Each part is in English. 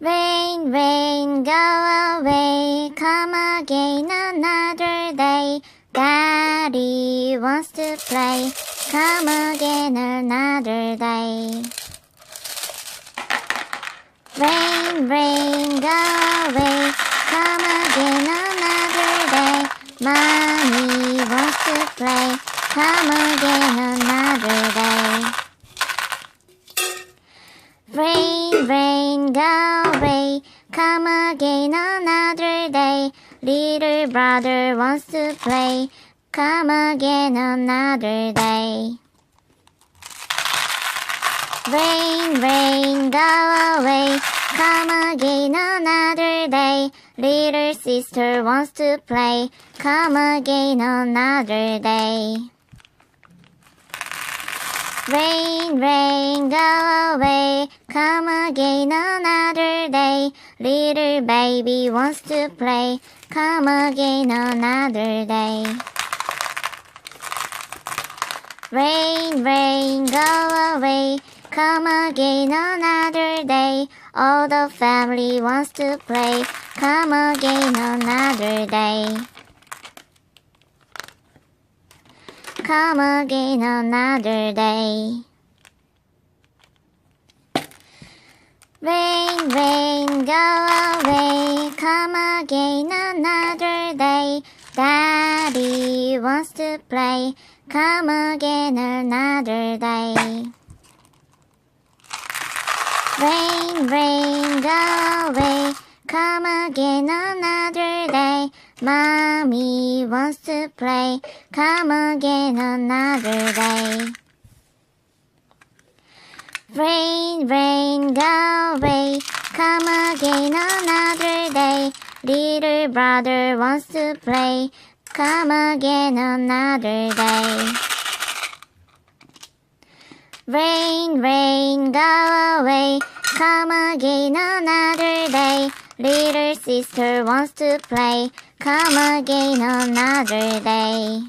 Rain, rain, go away, come again another day. Daddy wants to play, come again another day. Rain, rain, go away, come again another day. Mommy wants to play, come again another day. Rain, rain, go away, come again another day. Little brother wants to play, come again another day. Rain, rain, go away, come again another day. Little sister wants to play, come again another day. Rain, rain, go away, come again another day. Little baby wants to play, come again another day. Rain, rain, go away, come again another day. All the family wants to play, come again another day. Come again another day. Rain, rain, go away, come again another day. Daddy wants to play, come again another day. Rain, rain, go away, come again another day. Mommy wants to play, come again another day. Rain, rain, go away, come again another day. Little brother wants to play, come again another day. Rain, rain, go away, come again another day. Little sister wants to play, come again another day.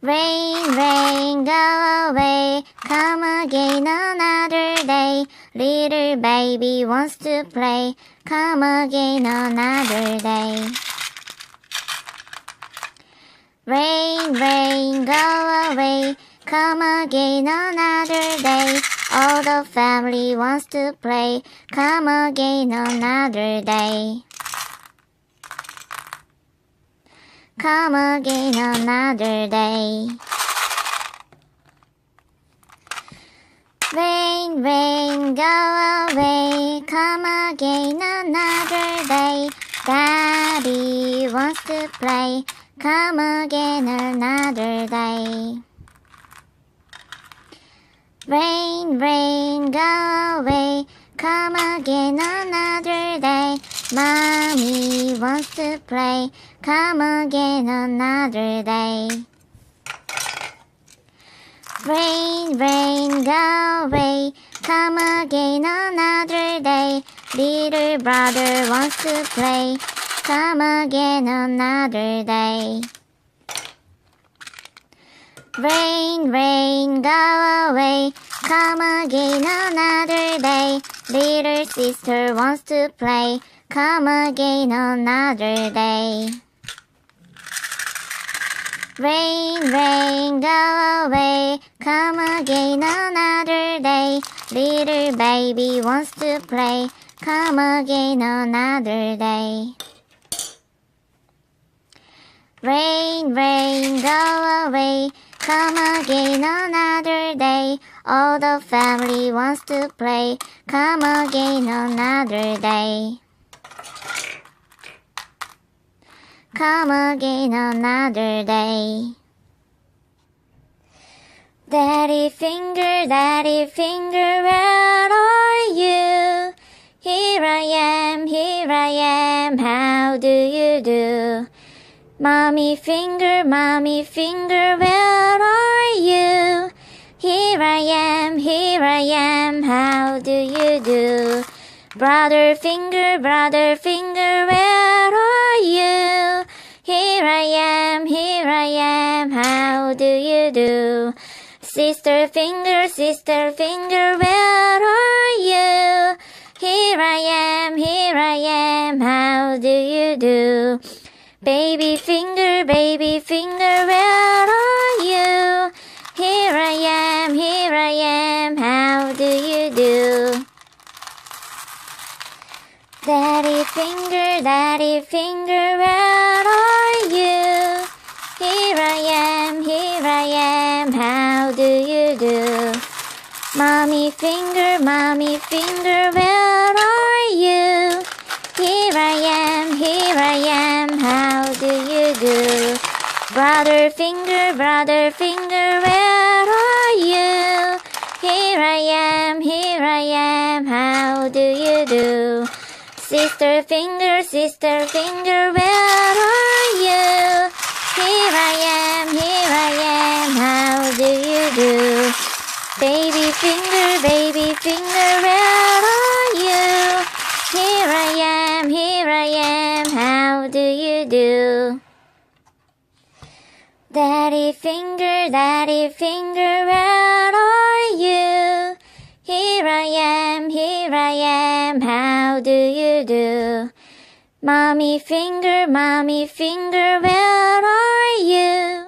Rain, rain, go away, come again another day. Little baby wants to play, come again another day. Rain, rain, go away, come again another day. All the family wants to play, come again another day. Come again another day. Rain, rain, go away, come again another day. Daddy wants to play, come again another day. Rain, rain, go away, come again another day. Mommy wants to play, come again another day. Rain, rain, go away, come again another day. Little brother wants to play, come again another day. Rain, rain, go away, come again another day. Little sister wants to play, come again another day. Rain, rain, go away, come again another day. Little baby wants to play, come again another day. Rain, rain, go away, come again another day. All the family wants to play, come again another day. Come again another day. Daddy finger, where are you? Here I am, how do you do? Mommy finger, where are you? Here I am, how do you do? Brother finger, where are you? Here I am, how do you do? Sister finger, where are you? here I am, how do you do? Baby finger, where are you? Here I am, how do you do? Daddy finger, where are you? Here I am, how do you do? Mommy finger, where are you? Here I am, how do you do? Brother finger, where are you? Here I am, how do you do? Sister finger, where are you? Here I am, how do you do? Baby finger, where are you? Here I am, how do you do? Daddy finger, where are you? Here I am, how do you do? Mommy finger, where are you?